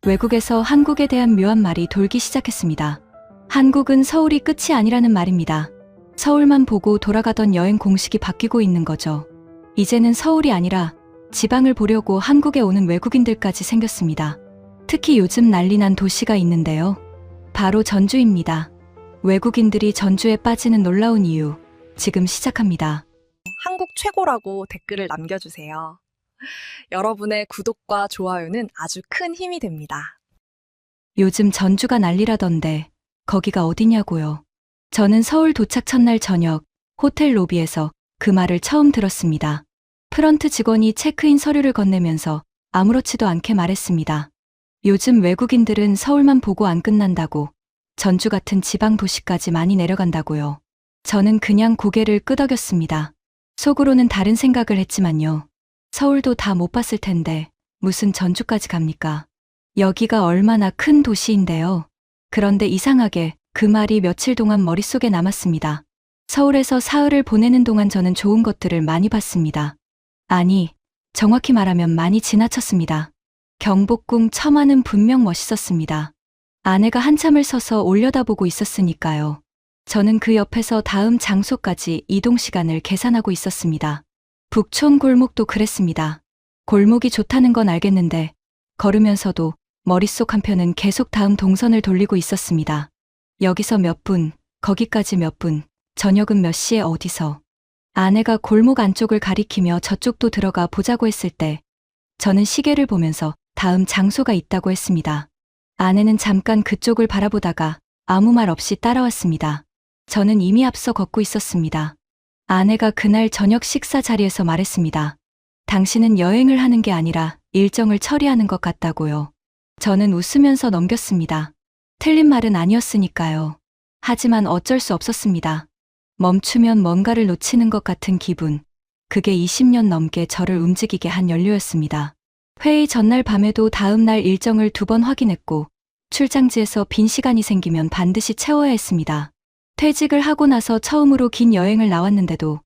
외국에서 한국에 대한 묘한 말이 돌기 시작했습니다. 한국은 서울이 끝이 아니라는 말입니다. 서울만 보고 돌아가던 여행 공식이 바뀌고 있는 거죠. 이제는 서울이 아니라 지방을 보려고 한국에 오는 외국인들까지 생겼습니다. 특히 요즘 난리난 도시가 있는데요. 바로 전주입니다. 외국인들이 전주에 빠지는 놀라운 이유, 지금 시작합니다. 한국 최고라고 댓글을 남겨주세요. 여러분의 구독과 좋아요는 아주 큰 힘이 됩니다. 요즘 전주가 난리라던데 거기가 어디냐고요. 저는 서울 도착 첫날 저녁 호텔 로비에서 그 말을 처음 들었습니다. 프런트 직원이 체크인 서류를 건네면서 아무렇지도 않게 말했습니다. 요즘 외국인들은 서울만 보고 안 끝난다고, 전주 같은 지방 도시까지 많이 내려간다고요. 저는 그냥 고개를 끄덕였습니다. 속으로는 다른 생각을 했지만요. 서울도 다 못 봤을 텐데 무슨 전주까지 갑니까? 여기가 얼마나 큰 도시인데요. 그런데 이상하게 그 말이 며칠 동안 머릿속에 남았습니다. 서울에서 사흘을 보내는 동안 저는 좋은 것들을 많이 봤습니다. 아니, 정확히 말하면 많이 지나쳤습니다. 경복궁 처마는 분명 멋있었습니다. 아내가 한참을 서서 올려다보고 있었으니까요. 저는 그 옆에서 다음 장소까지 이동 시간을 계산하고 있었습니다. 북촌 골목도 그랬습니다. 골목이 좋다는 건 알겠는데 걸으면서도 머릿속 한편은 계속 다음 동선을 돌리고 있었습니다. 여기서 몇 분, 거기까지 몇 분, 저녁은 몇 시에 어디서. 아내가 골목 안쪽을 가리키며 저쪽도 들어가 보자고 했을 때 저는 시계를 보면서 다음 장소가 있다고 했습니다. 아내는 잠깐 그쪽을 바라보다가 아무 말 없이 따라왔습니다. 저는 이미 앞서 걷고 있었습니다. 아내가 그날 저녁 식사 자리에서 말했습니다. 당신은 여행을 하는 게 아니라 일정을 처리하는 것 같다고요. 저는 웃으면서 넘겼습니다. 틀린 말은 아니었으니까요. 하지만 어쩔 수 없었습니다. 멈추면 뭔가를 놓치는 것 같은 기분. 그게 20년 넘게 저를 움직이게 한 연료였습니다. 회의 전날 밤에도 다음 날 일정을 2번 확인했고 출장지에서 빈 시간이 생기면 반드시 채워야 했습니다. 퇴직을 하고 나서 처음으로 긴 여행을 나왔는데도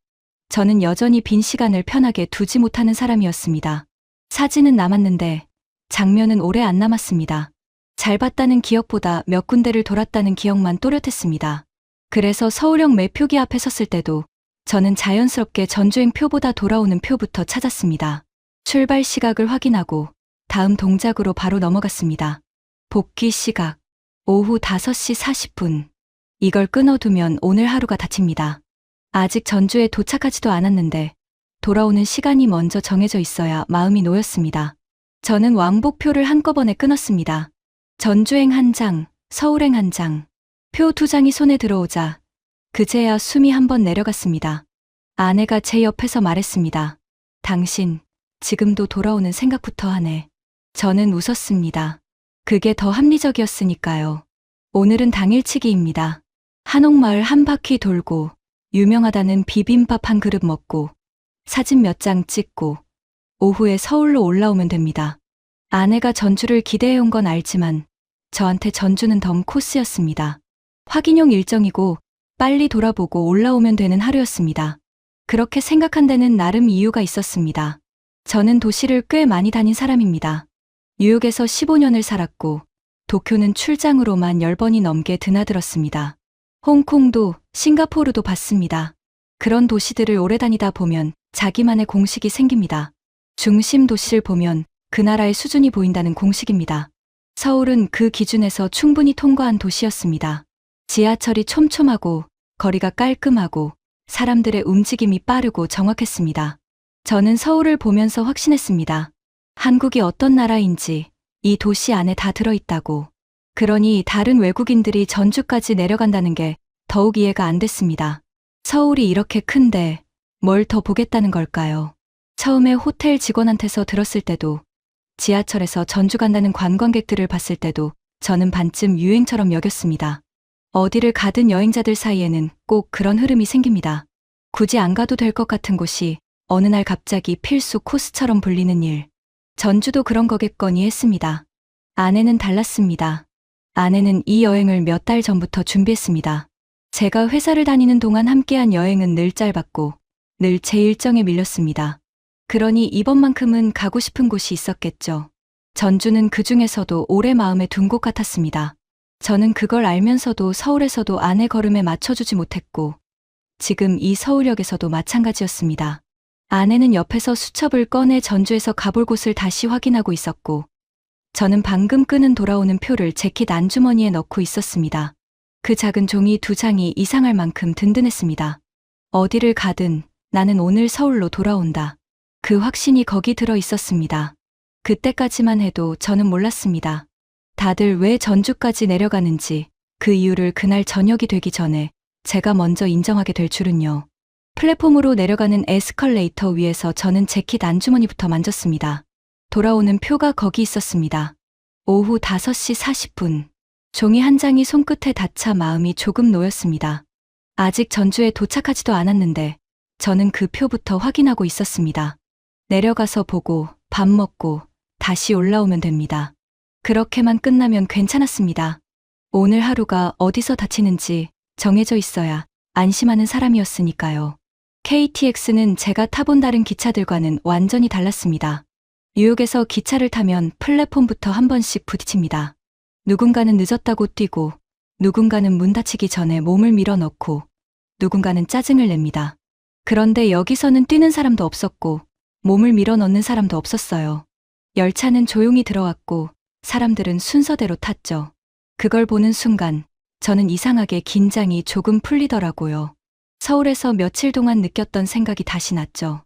저는 여전히 빈 시간을 편하게 두지 못하는 사람이었습니다. 사진은 남았는데 장면은 오래 안 남았습니다. 잘 봤다는 기억보다 몇 군데를 돌았다는 기억만 또렷했습니다. 그래서 서울역 매표기 앞에 섰을 때도 저는 자연스럽게 전주행 표보다 돌아오는 표부터 찾았습니다. 출발 시각을 확인하고 다음 동작으로 바로 넘어갔습니다. 복귀 시각 오후 5시 40분. 이걸 끊어두면 오늘 하루가 다칩니다. 아직 전주에 도착하지도 않았는데 돌아오는 시간이 먼저 정해져 있어야 마음이 놓였습니다. 저는 왕복표를 한꺼번에 끊었습니다. 전주행 1장, 서울행 1장. 표 2장이 손에 들어오자 그제야 숨이 한번 내려갔습니다. 아내가 제 옆에서 말했습니다. 당신, 지금도 돌아오는 생각부터 하네. 저는 웃었습니다. 그게 더 합리적이었으니까요. 오늘은 당일치기입니다. 한옥마을 한 바퀴 돌고 유명하다는 비빔밥 한 그릇 먹고 사진 몇 장 찍고 오후에 서울로 올라오면 됩니다. 아내가 전주를 기대해온 건 알지만 저한테 전주는 덤 코스였습니다. 확인용 일정이고 빨리 돌아보고 올라오면 되는 하루였습니다. 그렇게 생각한 데는 나름 이유가 있었습니다. 저는 도시를 꽤 많이 다닌 사람입니다. 뉴욕에서 15년을 살았고 도쿄는 출장으로만 10번이 넘게 드나들었습니다. 홍콩도 싱가포르도 봤습니다. 그런 도시들을 오래 다니다 보면 자기만의 공식이 생깁니다. 중심 도시를 보면 그 나라의 수준이 보인다는 공식입니다. 서울은 그 기준에서 충분히 통과한 도시였습니다. 지하철이 촘촘하고 거리가 깔끔하고 사람들의 움직임이 빠르고 정확했습니다. 저는 서울을 보면서 확신했습니다. 한국이 어떤 나라인지 이 도시 안에 다 들어있다고. 그러니 다른 외국인들이 전주까지 내려간다는 게 더욱 이해가 안 됐습니다. 서울이 이렇게 큰데 뭘 더 보겠다는 걸까요? 처음에 호텔 직원한테서 들었을 때도 지하철에서 전주 간다는 관광객들을 봤을 때도 저는 반쯤 유행처럼 여겼습니다. 어디를 가든 여행자들 사이에는 꼭 그런 흐름이 생깁니다. 굳이 안 가도 될 것 같은 곳이 어느 날 갑자기 필수 코스처럼 불리는 일. 전주도 그런 거겠거니 했습니다. 아내는 달랐습니다. 아내는 이 여행을 몇 달 전부터 준비했습니다. 제가 회사를 다니는 동안 함께한 여행은 늘 짧았고 늘 제 일정에 밀렸습니다. 그러니 이번만큼은 가고 싶은 곳이 있었겠죠. 전주는 그 중에서도 오래 마음에 둔 곳 같았습니다. 저는 그걸 알면서도 서울에서도 아내 걸음에 맞춰주지 못했고, 지금 이 서울역에서도 마찬가지였습니다. 아내는 옆에서 수첩을 꺼내 전주에서 가볼 곳을 다시 확인하고 있었고, 저는 방금 끄는 돌아오는 표를 재킷 안주머니에 넣고 있었습니다. 그 작은 종이 2장이 이상할 만큼 든든했습니다. 어디를 가든 나는 오늘 서울로 돌아온다. 그 확신이 거기 들어 있었습니다. 그때까지만 해도 저는 몰랐습니다. 다들 왜 전주까지 내려가는지, 그 이유를 그날 저녁이 되기 전에 제가 먼저 인정하게 될 줄은요. 플랫폼으로 내려가는 에스컬레이터 위에서 저는 재킷 안주머니부터 만졌습니다. 돌아오는 표가 거기 있었습니다. 오후 5시 40분. 종이 한 장이 손끝에 닿자 마음이 조금 놓였습니다. 아직 전주에 도착하지도 않았는데 저는 그 표부터 확인하고 있었습니다. 내려가서 보고 밥 먹고 다시 올라오면 됩니다. 그렇게만 끝나면 괜찮았습니다. 오늘 하루가 어디서 다치는지 정해져 있어야 안심하는 사람이었으니까요. KTX는 제가 타본 다른 기차들과는 완전히 달랐습니다. 뉴욕에서 기차를 타면 플랫폼부터 한 번씩 부딪힙니다. 누군가는 늦었다고 뛰고, 누군가는 문 닫히기 전에 몸을 밀어넣고, 누군가는 짜증을 냅니다. 그런데 여기서는 뛰는 사람도 없었고, 몸을 밀어넣는 사람도 없었어요. 열차는 조용히 들어왔고, 사람들은 순서대로 탔죠. 그걸 보는 순간, 저는 이상하게 긴장이 조금 풀리더라고요. 서울에서 며칠 동안 느꼈던 생각이 다시 났죠.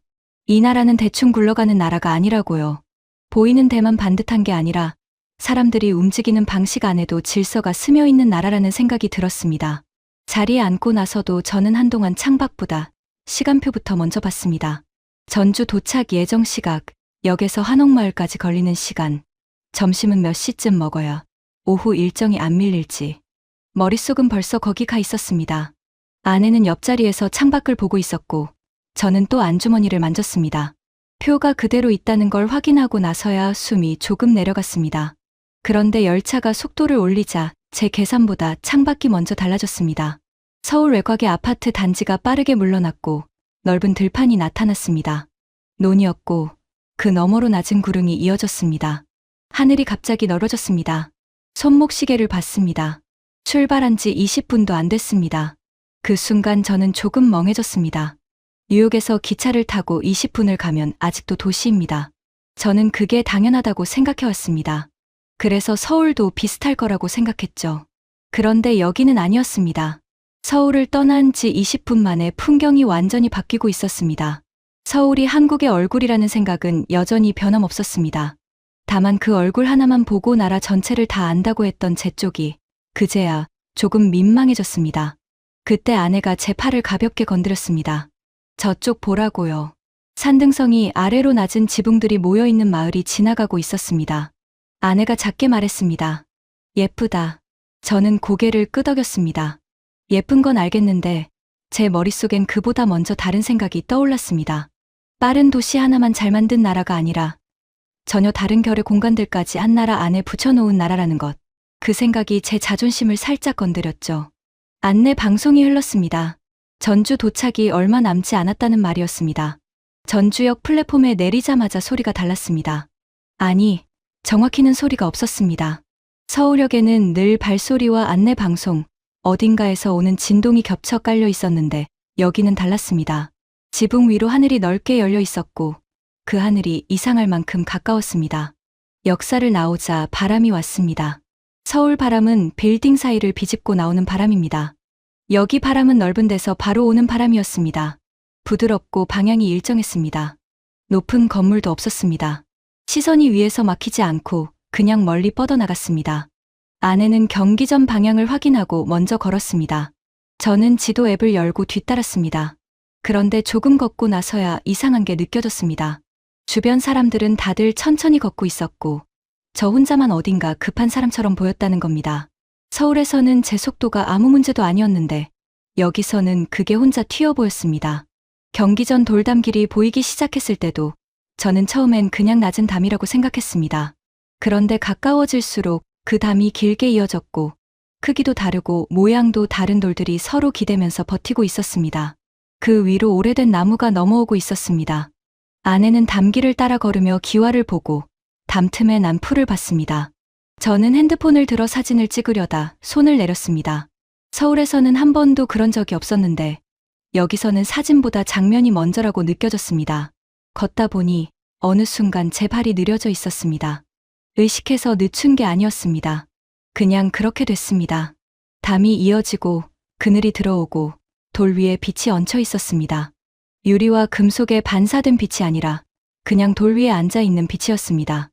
이 나라는 대충 굴러가는 나라가 아니라고요. 보이는 데만 반듯한 게 아니라 사람들이 움직이는 방식 안에도 질서가 스며 있는 나라라는 생각이 들었습니다. 자리에 앉고 나서도 저는 한동안 창밖보다 시간표부터 먼저 봤습니다. 전주 도착 예정 시각, 역에서 한옥마을까지 걸리는 시간, 점심은 몇 시쯤 먹어야 오후 일정이 안 밀릴지. 머릿속은 벌써 거기 가 있었습니다. 아내는 옆자리에서 창밖을 보고 있었고, 저는 또 안주머니를 만졌습니다. 표가 그대로 있다는 걸 확인하고 나서야 숨이 조금 내려갔습니다. 그런데 열차가 속도를 올리자 제 계산보다 창밖이 먼저 달라졌습니다. 서울 외곽의 아파트 단지가 빠르게 물러났고 넓은 들판이 나타났습니다. 논이었고 그 너머로 낮은 구릉이 이어졌습니다. 하늘이 갑자기 넓어졌습니다. 손목 시계를 봤습니다. 출발한 지 20분도 안 됐습니다. 그 순간 저는 조금 멍해졌습니다. 뉴욕에서 기차를 타고 20분을 가면 아직도 도시입니다. 저는 그게 당연하다고 생각해왔습니다. 그래서 서울도 비슷할 거라고 생각했죠. 그런데 여기는 아니었습니다. 서울을 떠난 지 20분 만에 풍경이 완전히 바뀌고 있었습니다. 서울이 한국의 얼굴이라는 생각은 여전히 변함없었습니다. 다만 그 얼굴 하나만 보고 나라 전체를 다 안다고 했던 제 쪽이 그제야 조금 민망해졌습니다. 그때 아내가 제 팔을 가볍게 건드렸습니다. 저쪽 보라고요. 산등성이 아래로 낮은 지붕들이 모여있는 마을이 지나가고 있었습니다. 아내가 작게 말했습니다. 예쁘다. 저는 고개를 끄덕였습니다. 예쁜 건 알겠는데 제 머릿속엔 그보다 먼저 다른 생각이 떠올랐습니다. 빠른 도시 하나만 잘 만든 나라가 아니라 전혀 다른 결의 공간들까지 한 나라 안에 붙여놓은 나라라는 것. 그 생각이 제 자존심을 살짝 건드렸죠. 안내 방송이 흘렀습니다. 전주 도착이 얼마 남지 않았다는 말이었습니다. 전주역 플랫폼에 내리자마자 소리가 달랐습니다. 아니, 정확히는 소리가 없었습니다. 서울역에는 늘 발소리와 안내 방송, 어딘가에서 오는 진동이 겹쳐 깔려 있었는데 여기는 달랐습니다. 지붕 위로 하늘이 넓게 열려 있었고 그 하늘이 이상할 만큼 가까웠습니다. 역사를 나오자 바람이 왔습니다. 서울 바람은 빌딩 사이를 비집고 나오는 바람입니다. 여기 바람은 넓은 데서 바로 오는 바람이었습니다. 부드럽고 방향이 일정했습니다. 높은 건물도 없었습니다. 시선이 위에서 막히지 않고 그냥 멀리 뻗어나갔습니다. 아내는 경기전 방향을 확인하고 먼저 걸었습니다. 저는 지도 앱을 열고 뒤따랐습니다. 그런데 조금 걷고 나서야 이상한 게 느껴졌습니다. 주변 사람들은 다들 천천히 걷고 있었고 저 혼자만 어딘가 급한 사람처럼 보였다는 겁니다. 서울에서는 제 속도가 아무 문제도 아니었는데 여기서는 그게 혼자 튀어 보였습니다. 경기전 돌담길이 보이기 시작했을 때도 저는 처음엔 그냥 낮은 담이라고 생각했습니다. 그런데 가까워질수록 그 담이 길게 이어졌고 크기도 다르고 모양도 다른 돌들이 서로 기대면서 버티고 있었습니다. 그 위로 오래된 나무가 넘어오고 있었습니다. 아내는 담길을 따라 걸으며 기와를 보고 담 틈에 난 풀을 봤습니다. 저는 핸드폰을 들어 사진을 찍으려다 손을 내렸습니다. 서울에서는 한 번도 그런 적이 없었는데 여기서는 사진보다 장면이 먼저라고 느껴졌습니다. 걷다 보니 어느 순간 제 발이 느려져 있었습니다. 의식해서 늦춘 게 아니었습니다. 그냥 그렇게 됐습니다. 담이 이어지고 그늘이 들어오고 돌 위에 빛이 얹혀 있었습니다. 유리와 금속에 반사된 빛이 아니라 그냥 돌 위에 앉아 있는 빛이었습니다.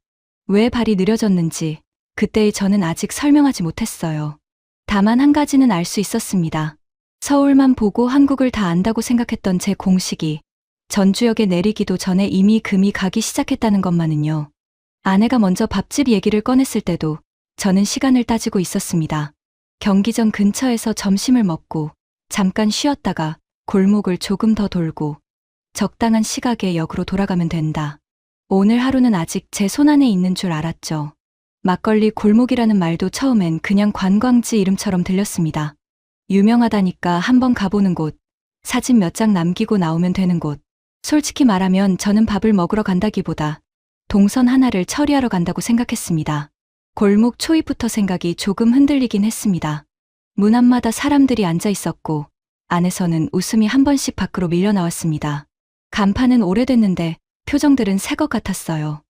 왜 발이 느려졌는지 그때의 저는 아직 설명하지 못했어요. 다만 한 가지는 알 수 있었습니다. 서울만 보고 한국을 다 안다고 생각했던 제 공식이 전주역에 내리기도 전에 이미 금이 가기 시작했다는 것만은요. 아내가 먼저 밥집 얘기를 꺼냈을 때도 저는 시간을 따지고 있었습니다. 경기전 근처에서 점심을 먹고 잠깐 쉬었다가 골목을 조금 더 돌고 적당한 시각에 역으로 돌아가면 된다. 오늘 하루는 아직 제 손안에 있는 줄 알았죠. 막걸리 골목이라는 말도 처음엔 그냥 관광지 이름처럼 들렸습니다. 유명하다니까 한번 가보는 곳, 사진 몇 장 남기고 나오면 되는 곳. 솔직히 말하면 저는 밥을 먹으러 간다기보다 동선 하나를 처리하러 간다고 생각했습니다. 골목 초입부터 생각이 조금 흔들리긴 했습니다. 문 앞마다 사람들이 앉아 있었고 안에서는 웃음이 한 번씩 밖으로 밀려 나왔습니다. 간판은 오래됐는데 표정들은 새 것 같았어요.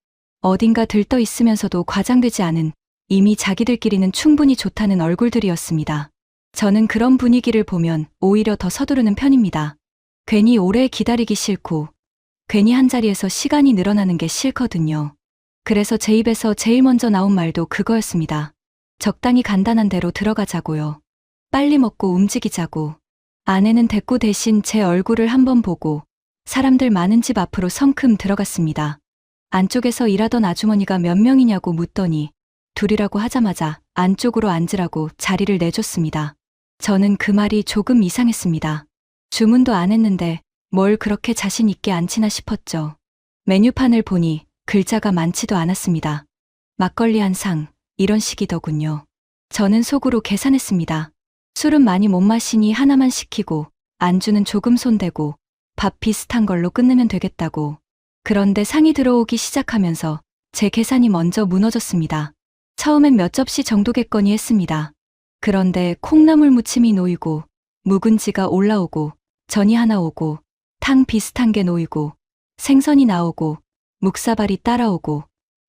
어딘가 들떠 있으면서도 과장되지 않은, 이미 자기들끼리는 충분히 좋다는 얼굴들이었습니다. 저는 그런 분위기를 보면 오히려 더 서두르는 편입니다. 괜히 오래 기다리기 싫고 괜히 한자리에서 시간이 늘어나는 게 싫거든요. 그래서 제 입에서 제일 먼저 나온 말도 그거였습니다. 적당히 간단한 대로 들어가자고요. 빨리 먹고 움직이자고. 아내는 대꾸 대신 제 얼굴을 한번 보고 사람들 많은 집 앞으로 성큼 들어갔습니다. 안쪽에서 일하던 아주머니가 몇 명이냐고 묻더니 둘이라고 하자마자 안쪽으로 앉으라고 자리를 내줬습니다. 저는 그 말이 조금 이상했습니다. 주문도 안 했는데 뭘 그렇게 자신 있게 앉히나 싶었죠. 메뉴판을 보니 글자가 많지도 않았습니다. 막걸리 한 상, 이런 식이더군요. 저는 속으로 계산했습니다. 술은 많이 못 마시니 하나만 시키고 안주는 조금 손대고 밥 비슷한 걸로 끝내면 되겠다고. 그런데 상이 들어오기 시작하면서 제 계산이 먼저 무너졌습니다. 처음엔 몇 접시 정도겠거니 했습니다. 그런데 콩나물 무침이 놓이고 묵은지가 올라오고 전이 하나 오고 탕 비슷한 게 놓이고 생선이 나오고 묵사발이 따라오고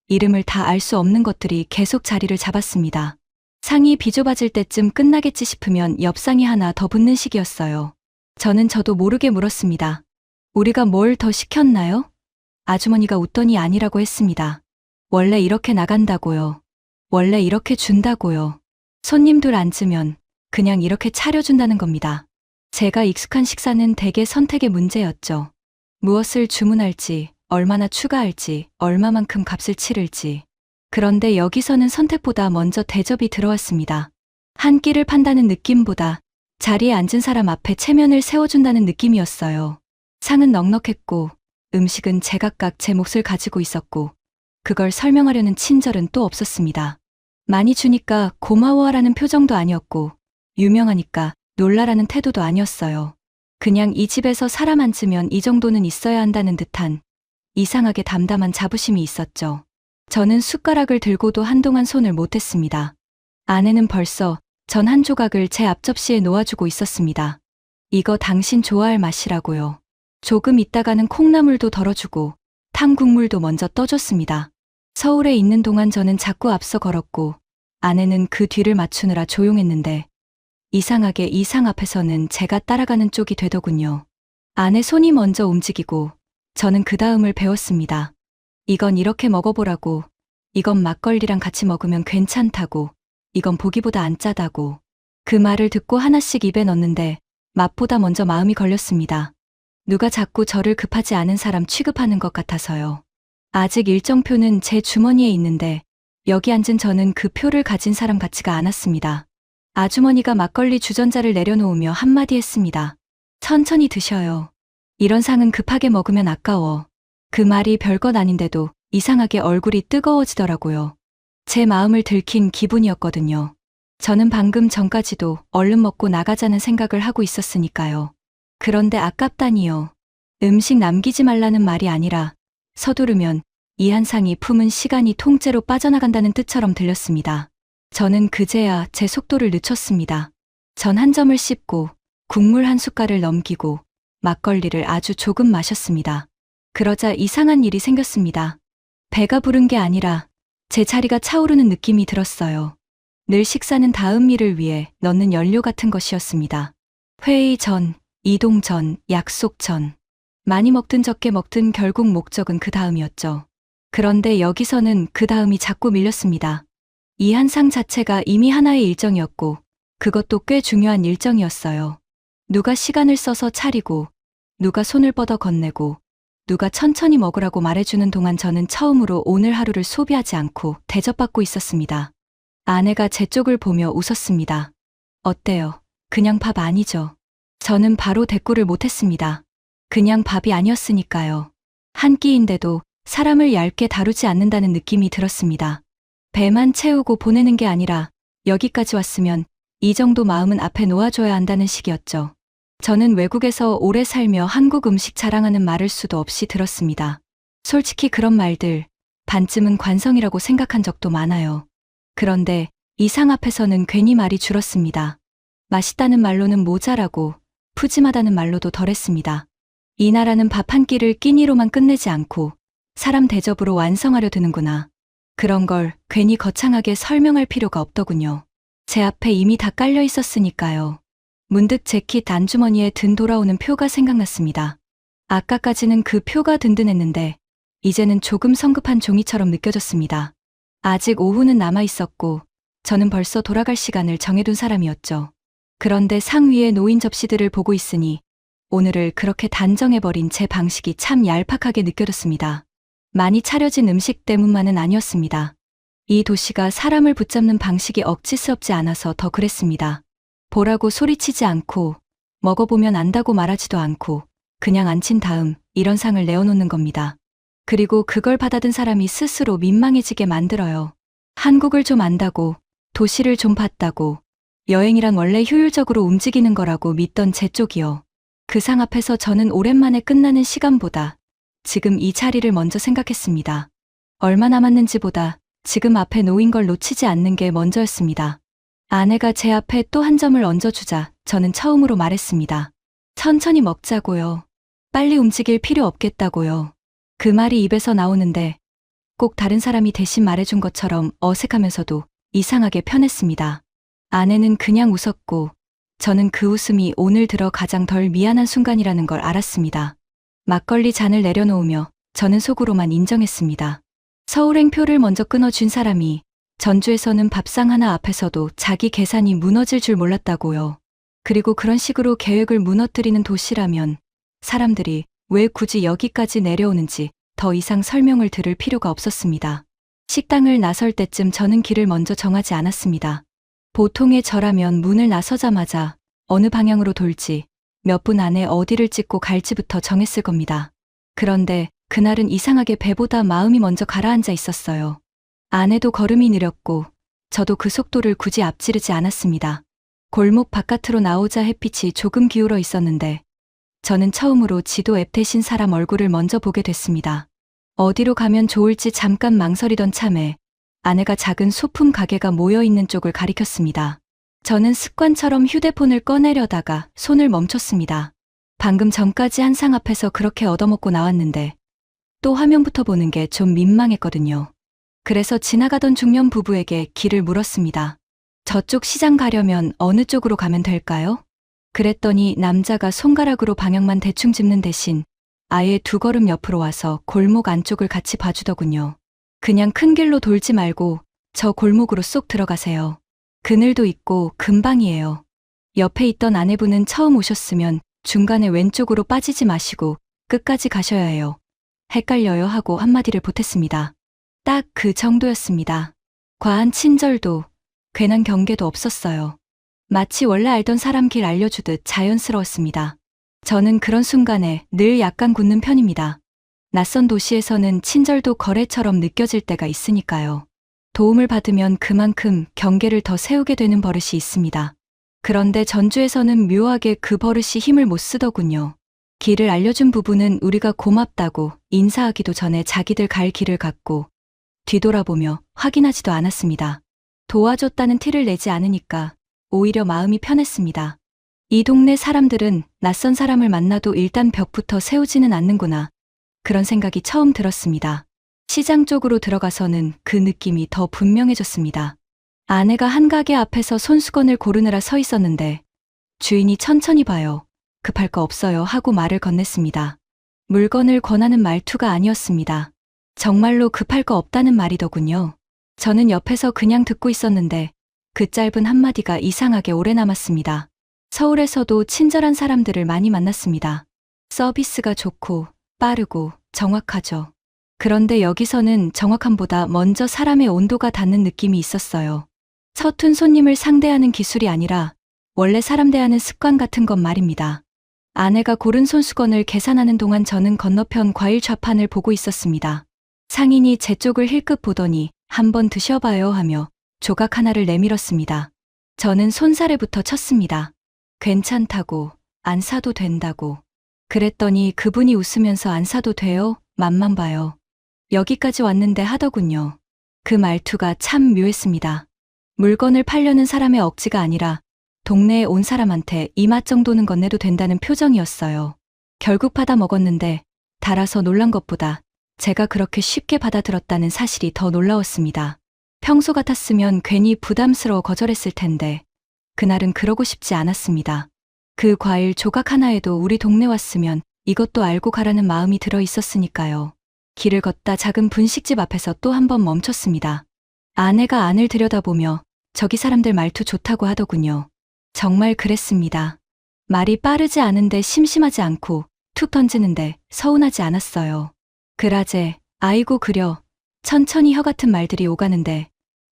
이름을 다 알 수 없는 것들이 계속 자리를 잡았습니다. 상이 비좁아질 때쯤 끝나겠지 싶으면 옆상이 하나 더 붙는 시기였어요. 저는 저도 모르게 물었습니다. 우리가 뭘 더 시켰나요? 아주머니가 웃더니 아니라고 했습니다. 원래 이렇게 나간다고요. 원래 이렇게 준다고요. 손님들 앉으면 그냥 이렇게 차려준다는 겁니다. 제가 익숙한 식사는 대개 선택의 문제였죠. 무엇을 주문할지, 얼마나 추가할지, 얼마만큼 값을 치를지. 그런데 여기서는 선택보다 먼저 대접이 들어왔습니다. 한 끼를 판다는 느낌보다 자리에 앉은 사람 앞에 체면을 세워준다는 느낌이었어요. 상은 넉넉했고 음식은 제각각 제 몫을 가지고 있었고 그걸 설명하려는 친절은 또 없었습니다. 많이 주니까 고마워라는 표정도 아니었고 유명하니까 놀라라는 태도도 아니었어요. 그냥 이 집에서 사람 앉으면 이 정도는 있어야 한다는 듯한 이상하게 담담한 자부심이 있었죠. 저는 숟가락을 들고도 한동안 손을 못 댔습니다. 아내는 벌써 전 한 조각을 제 앞접시에 놓아주고 있었습니다. 이거 당신 좋아할 맛이라고요. 조금 있다가는 콩나물도 덜어주고 탕 국물도 먼저 떠줬습니다. 서울에 있는 동안 저는 자꾸 앞서 걸었고 아내는 그 뒤를 맞추느라 조용했는데 이상하게 이 상 앞에서는 제가 따라가는 쪽이 되더군요. 아내 손이 먼저 움직이고 저는 그 다음을 배웠습니다. 이건 이렇게 먹어보라고, 이건 막걸리랑 같이 먹으면 괜찮다고, 이건 보기보다 안 짜다고. 그 말을 듣고 하나씩 입에 넣는데 맛보다 먼저 마음이 걸렸습니다. 누가 자꾸 저를 급하지 않은 사람 취급하는 것 같아서요. 아직 일정표는 제 주머니에 있는데 여기 앉은 저는 그 표를 가진 사람 같지가 않았습니다. 아주머니가 막걸리 주전자를 내려놓으며 한마디 했습니다. 천천히 드셔요. 이런 상은 급하게 먹으면 아까워. 그 말이 별것 아닌데도 이상하게 얼굴이 뜨거워지더라고요. 제 마음을 들킨 기분이었거든요. 저는 방금 전까지도 얼른 먹고 나가자는 생각을 하고 있었으니까요. 그런데 아깝다니요. 음식 남기지 말라는 말이 아니라 서두르면 이한상이 품은 시간이 통째로 빠져나간다는 뜻처럼 들렸습니다. 저는 그제야 제 속도를 늦췄습니다. 전 한 점을 씹고 국물 한 숟갈을 넘기고 막걸리를 아주 조금 마셨습니다. 그러자 이상한 일이 생겼습니다. 배가 부른 게 아니라 제 자리가 차오르는 느낌이 들었어요. 늘 식사는 다음 일을 위해 넣는 연료 같은 것이었습니다. 회의 전, 이동 전, 약속 전. 많이 먹든 적게 먹든 결국 목적은 그 다음이었죠. 그런데 여기서는 그 다음이 자꾸 밀렸습니다. 이 한상 자체가 이미 하나의 일정이었고 그것도 꽤 중요한 일정이었어요. 누가 시간을 써서 차리고 누가 손을 뻗어 건네고 누가 천천히 먹으라고 말해주는 동안 저는 처음으로 오늘 하루를 소비하지 않고 대접받고 있었습니다. 아내가 제 쪽을 보며 웃었습니다. 어때요? 그냥 밥 아니죠? 저는 바로 대꾸를 못했습니다. 그냥 밥이 아니었으니까요. 한 끼인데도 사람을 얇게 다루지 않는다는 느낌이 들었습니다. 배만 채우고 보내는 게 아니라 여기까지 왔으면 이 정도 마음은 앞에 놓아줘야 한다는 식이었죠. 저는 외국에서 오래 살며 한국 음식 자랑하는 말을 수도 없이 들었습니다. 솔직히 그런 말들 반쯤은 관성이라고 생각한 적도 많아요. 그런데 이 상 앞에서는 괜히 말이 줄었습니다. 맛있다는 말로는 모자라고 푸짐하다는 말로도 덜했습니다. 이 나라는 밥 한 끼를 끼니로만 끝내지 않고 사람 대접으로 완성하려 드는구나. 그런 걸 괜히 거창하게 설명할 필요가 없더군요. 제 앞에 이미 다 깔려 있었으니까요. 문득 재킷 안주머니에 든 돌아오는 표가 생각났습니다. 아까까지는 그 표가 든든했는데 이제는 조금 성급한 종이처럼 느껴졌습니다. 아직 오후는 남아 있었고 저는 벌써 돌아갈 시간을 정해둔 사람이었죠. 그런데 상 위에 놓인 접시들을 보고 있으니 오늘을 그렇게 단정해버린 제 방식이 참 얄팍하게 느껴졌습니다. 많이 차려진 음식 때문만은 아니었습니다. 이 도시가 사람을 붙잡는 방식이 억지스럽지 않아서 더 그랬습니다. 보라고 소리치지 않고 먹어보면 안다고 말하지도 않고 그냥 앉힌 다음 이런 상을 내어놓는 겁니다. 그리고 그걸 받아든 사람이 스스로 민망해지게 만들어요. 한국을 좀 안다고, 도시를 좀 봤다고, 여행이란 원래 효율적으로 움직이는 거라고 믿던 제 쪽이요. 그 상 앞에서 저는 오랜만에 끝나는 시간보다 지금 이 자리를 먼저 생각했습니다. 얼마 남았는지보다 지금 앞에 놓인 걸 놓치지 않는 게 먼저였습니다. 아내가 제 앞에 또 한 점을 얹어주자 저는 처음으로 말했습니다. 천천히 먹자고요. 빨리 움직일 필요 없겠다고요. 그 말이 입에서 나오는데 꼭 다른 사람이 대신 말해준 것처럼 어색하면서도 이상하게 편했습니다. 아내는 그냥 웃었고 저는 그 웃음이 오늘 들어 가장 덜 미안한 순간이라는 걸 알았습니다. 막걸리 잔을 내려놓으며 저는 속으로만 인정했습니다. 서울행표를 먼저 끊어준 사람이 전주에서는 밥상 하나 앞에서도 자기 계산이 무너질 줄 몰랐다고요. 그리고 그런 식으로 계획을 무너뜨리는 도시라면 사람들이 왜 굳이 여기까지 내려오는지 더 이상 설명을 들을 필요가 없었습니다. 식당을 나설 때쯤 저는 길을 먼저 정하지 않았습니다. 보통의 저라면 문을 나서자마자 어느 방향으로 돌지, 몇 분 안에 어디를 찍고 갈지부터 정했을 겁니다. 그런데 그날은 이상하게 배보다 마음이 먼저 가라앉아 있었어요. 아내도 걸음이 느렸고 저도 그 속도를 굳이 앞지르지 않았습니다. 골목 바깥으로 나오자 햇빛이 조금 기울어 있었는데 저는 처음으로 지도 앱 대신 사람 얼굴을 먼저 보게 됐습니다. 어디로 가면 좋을지 잠깐 망설이던 참에 아내가 작은 소품 가게가 모여있는 쪽을 가리켰습니다. 저는 습관처럼 휴대폰을 꺼내려다가 손을 멈췄습니다. 방금 전까지 한 상 앞에서 그렇게 얻어먹고 나왔는데 또 화면부터 보는 게 좀 민망했거든요. 그래서 지나가던 중년 부부에게 길을 물었습니다. 저쪽 시장 가려면 어느 쪽으로 가면 될까요? 그랬더니 남자가 손가락으로 방향만 대충 짚는 대신 아예 두 걸음 옆으로 와서 골목 안쪽을 같이 봐주더군요. 그냥 큰 길로 돌지 말고 저 골목으로 쏙 들어가세요. 그늘도 있고 금방이에요. 옆에 있던 아내분은 처음 오셨으면 중간에 왼쪽으로 빠지지 마시고 끝까지 가셔야 해요. 헷갈려요 하고 한마디를 보탰습니다. 딱 그 정도였습니다. 과한 친절도 괜한 경계도 없었어요. 마치 원래 알던 사람 길 알려주듯 자연스러웠습니다. 저는 그런 순간에 늘 약간 굳는 편입니다. 낯선 도시에서는 친절도 거래처럼 느껴질 때가 있으니까요. 도움을 받으면 그만큼 경계를 더 세우게 되는 버릇이 있습니다. 그런데 전주에서는 묘하게 그 버릇이 힘을 못 쓰더군요. 길을 알려준 부부는 우리가 고맙다고 인사하기도 전에 자기들 갈 길을 갔고 뒤돌아보며 확인하지도 않았습니다. 도와줬다는 티를 내지 않으니까 오히려 마음이 편했습니다. 이 동네 사람들은 낯선 사람을 만나도 일단 벽부터 세우지는 않는구나. 그런 생각이 처음 들었습니다. 시장 쪽으로 들어가서는 그 느낌이 더 분명해졌습니다. 아내가 한 가게 앞에서 손수건을 고르느라 서 있었는데 주인이 천천히 봐요. 급할 거 없어요 하고 말을 건넸습니다. 물건을 권하는 말투가 아니었습니다. 정말로 급할 거 없다는 말이더군요. 저는 옆에서 그냥 듣고 있었는데 그 짧은 한마디가 이상하게 오래 남았습니다. 서울에서도 친절한 사람들을 많이 만났습니다. 서비스가 좋고 빠르고 정확하죠. 그런데 여기서는 정확함보다 먼저 사람의 온도가 닿는 느낌이 있었어요. 서툰 손님을 상대하는 기술이 아니라 원래 사람 대하는 습관 같은 것 말입니다. 아내가 고른 손수건을 계산하는 동안 저는 건너편 과일 좌판을 보고 있었습니다. 상인이 제 쪽을 힐끗 보더니 한번 드셔봐요 하며 조각 하나를 내밀었습니다. 저는 손사래부터 쳤습니다. 괜찮다고, 안 사도 된다고. 그랬더니 그분이 웃으면서 안 사도 돼요? 맛만 봐요. 여기까지 왔는데 하더군요. 그 말투가 참 묘했습니다. 물건을 팔려는 사람의 억지가 아니라 동네에 온 사람한테 이 맛 정도는 건네도 된다는 표정이었어요. 결국 받아 먹었는데 달아서 놀란 것보다 제가 그렇게 쉽게 받아들었다는 사실이 더 놀라웠습니다. 평소 같았으면 괜히 부담스러워 거절했을 텐데 그날은 그러고 싶지 않았습니다. 그 과일 조각 하나에도 우리 동네 왔으면 이것도 알고 가라는 마음이 들어 있었으니까요. 길을 걷다 작은 분식집 앞에서 또 한 번 멈췄습니다. 아내가 안을 들여다보며 저기 사람들 말투 좋다고 하더군요. 정말 그랬습니다. 말이 빠르지 않은데 심심하지 않고 툭 던지는데 서운하지 않았어요. 그라제, 아이고 그려, 천천히 혀 같은 말들이 오가는데